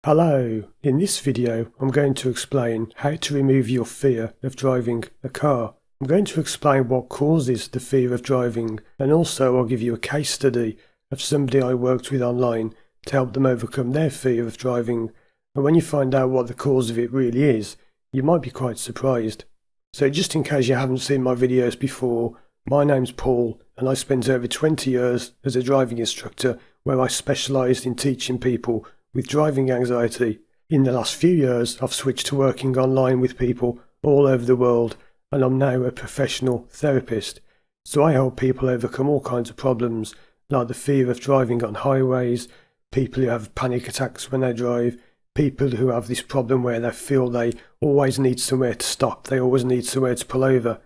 Hello, in this video I'm going to explain how to remove your fear of driving a car. I'm going to explain what causes the fear of driving, and also I'll give you a case study of somebody I worked with online to help them overcome their fear of driving. And when you find out what the cause of it really is, you might be quite surprised. So just in case you haven't seen my videos before, my name's Paul and I spent over 20 years as a driving instructor where I specialised in teaching people with driving anxiety. In the last few years, I've switched to working online with people all over the world, and I'm now a professional therapist. So I help people overcome all kinds of problems, like the fear of driving on highways, people who have panic attacks when they drive, people who have this problem where they feel they always need somewhere to stop, they always need somewhere to pull over.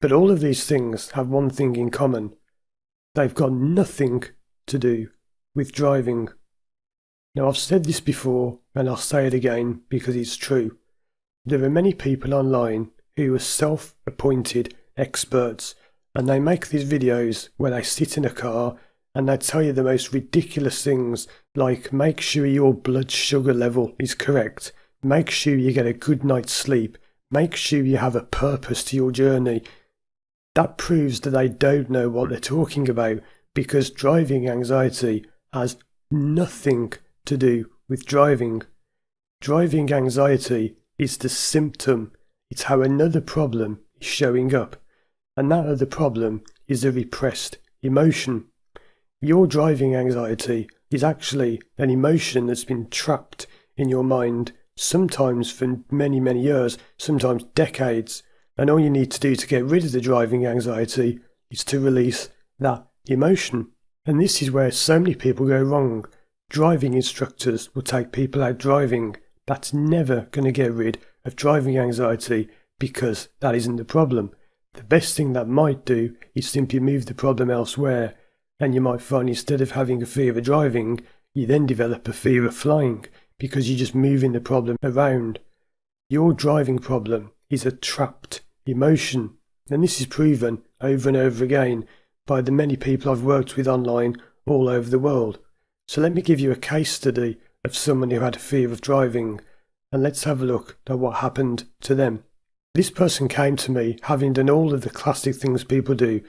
But all of these things have one thing in common. They've got nothing to do with driving. Now, I've said this before, and I'll say it again because it's true. There are many people online who are self-appointed experts, and they make these videos where they sit in a car and they tell you the most ridiculous things, like make sure your blood sugar level is correct, make sure you get a good night's sleep, make sure you have a purpose to your journey. That proves that they don't know what they're talking about, because driving anxiety has nothing to do with driving. Driving anxiety is the symptom. It's how another problem is showing up, and that other problem is a repressed emotion. Your driving anxiety is actually an emotion that's been trapped in your mind, sometimes for many, many years, sometimes decades, and all you need to do to get rid of the driving anxiety is to release that emotion. And this is where so many people go wrong. Driving instructors will take people out driving. That's never going to get rid of driving anxiety, because that isn't the problem. The best thing that might do is simply move the problem elsewhere, and you might find instead of having a fear of driving, you then develop a fear of flying, because you're just moving the problem around. Your driving problem is a trapped emotion, and this is proven over and over again by the many people I've worked with online all over the world. So let me give you a case study of someone who had a fear of driving, and let's have a look at what happened to them. This person came to me having done all of the classic things people do.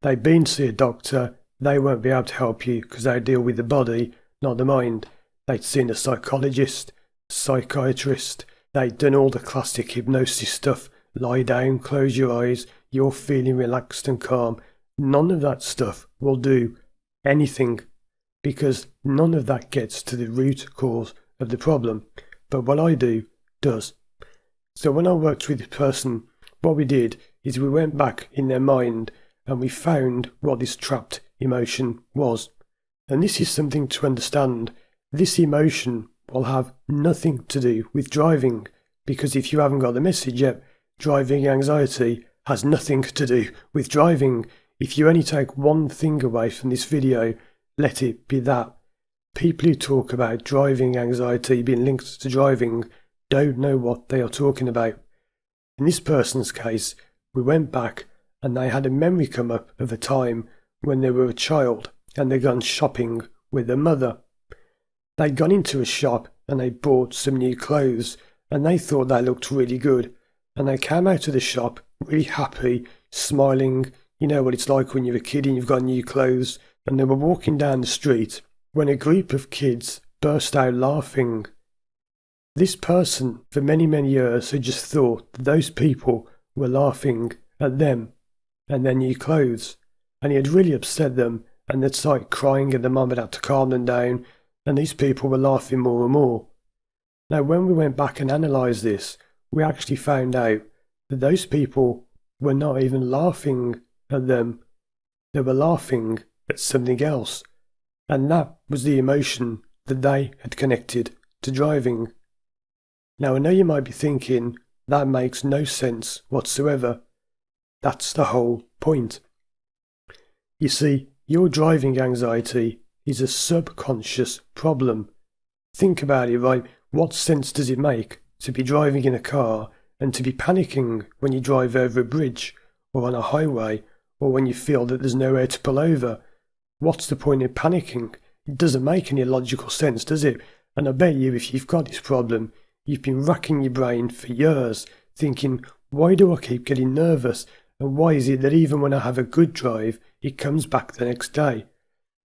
They'd been to see a doctor. They won't be able to help you because they deal with the body, not the mind. They'd seen a psychologist, a psychiatrist. They'd done all the classic hypnosis stuff. Lie down, close your eyes, you're feeling relaxed and calm. None of that stuff will do anything, because none of that gets to the root cause of the problem. But what I do does. So when I worked with this person, what we did is we went back in their mind and we found what this trapped emotion was. And this is something to understand. This emotion will have nothing to do with driving, because if you haven't got the message yet, driving anxiety has nothing to do with driving. If you only take one thing away from this video, let it be that. People who talk about driving anxiety being linked to driving don't know what they are talking about. In this person's case, we went back and they had a memory come up of a time when they were a child and they'd gone shopping with their mother. They'd gone into a shop and they bought some new clothes and they thought they looked really good. And they came out of the shop really happy, smiling. You know what it's like when you're a kid and you've got new clothes. And they were walking down the street when a group of kids burst out laughing. This person, for many, many years, had just thought that those people were laughing at them and their new clothes. And it had really upset them, and they'd started crying and the mum had had to calm them down, and these people were laughing more and more. Now, when we went back and analysed this, we actually found out that those people were not even laughing at them. They were laughing at something else, and that was the emotion that they had connected to driving. Now, I know you might be thinking, that makes no sense whatsoever. That's the whole point. You see, your driving anxiety is a subconscious problem. Think about it, right? What sense does it make to be driving in a car and to be panicking when you drive over a bridge or on a highway, or when you feel that there's nowhere to pull over? What's the point in panicking? It doesn't make any logical sense, does it? And I bet you if you've got this problem, you've been racking your brain for years, thinking, why do I keep getting nervous? And why is it that even when I have a good drive, it comes back the next day?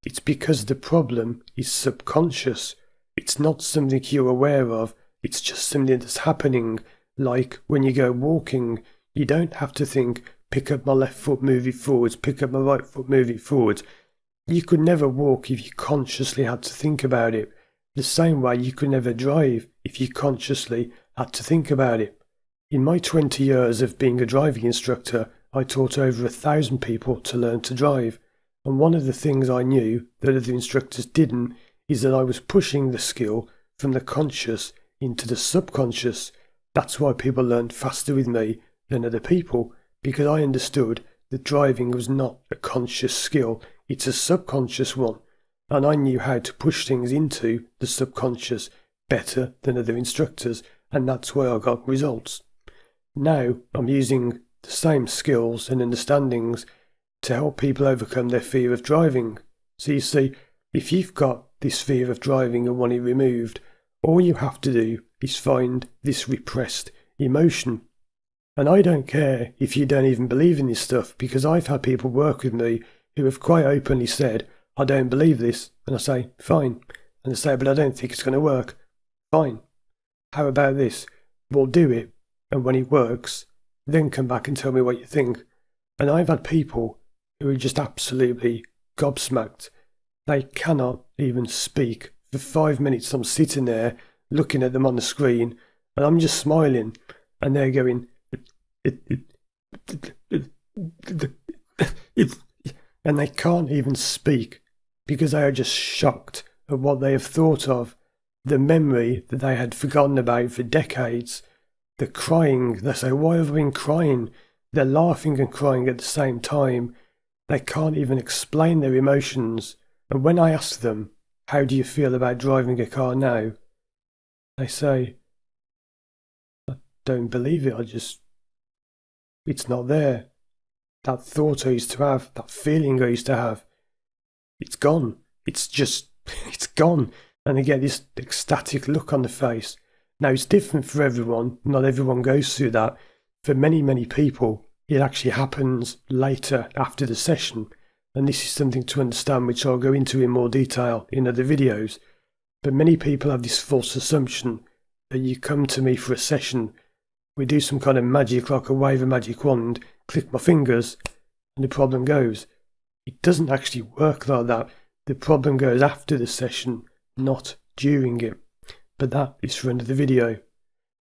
It's because the problem is subconscious. It's not something you're aware of, it's just something that's happening. Like when you go walking, you don't have to think, pick up my left foot, move it forwards, pick up my right foot, move it forwards. You could never walk if you consciously had to think about it. The same way you could never drive if you consciously had to think about it. In my 20 years of being a driving instructor, I taught over 1,000 people to learn to drive. And one of the things I knew that other instructors didn't is that I was pushing the skill from the conscious into the subconscious. That's why people learned faster with me than other people, because I understood that driving was not a conscious skill, it's a subconscious one. And I knew how to push things into the subconscious better than other instructors, and that's why I got results. Now I'm using the same skills and understandings to help people overcome their fear of driving. So you see, if you've got this fear of driving and want it removed, all you have to do is find this repressed emotion. And I don't care if you don't even believe in this stuff, because I've had people work with me who have quite openly said, I don't believe this. And I say, fine. And they say, but I don't think it's going to work. Fine. How about this? We'll do it. And when it works, then come back and tell me what you think. And I've had people who are just absolutely gobsmacked. They cannot even speak. For 5 minutes I'm sitting there looking at them on the screen and I'm just smiling and they're going, and they can't even speak because they are just shocked at what they have thought of, the memory that they had forgotten about for decades, the crying. They say, why have I been crying? They're laughing and crying at the same time. They can't even explain their emotions. And when I ask them, how do you feel about driving a car now? They say, I don't believe it. It's not there. That thought I used to have, that feeling I used to have, it's gone. It's gone. And they get this ecstatic look on the face. Now, it's different for everyone. Not everyone goes through that. For many, many people, it actually happens later after the session. And this is something to understand, which I'll go into in more detail in other videos. But many people have this false assumption that you come to me for a session, we do some kind of magic, like a wave a magic wand, click my fingers, and the problem goes. It doesn't actually work like that. The problem goes after the session, not during it. But that is for another video.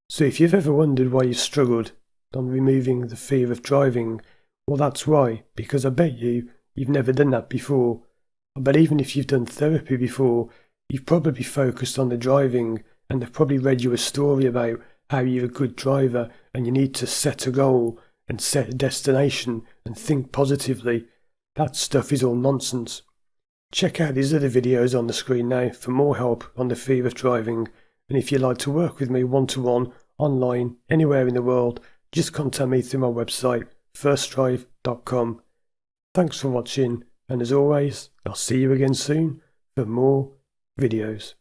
So if you've ever wondered why you've struggled on removing the fear of driving, well, that's why, because I bet you've never done that before. But even if you've done therapy before, you've probably focused on the driving and they've probably read you a story about how you're a good driver and you need to set a goal and set a destination and think positively. That stuff is all nonsense. Check out these other videos on the screen now for more help on the fear of driving. And if you'd like to work with me one-to-one, online, anywhere in the world, just contact me through my website, firstdrive.com. Thanks for watching, and as always, I'll see you again soon for more videos.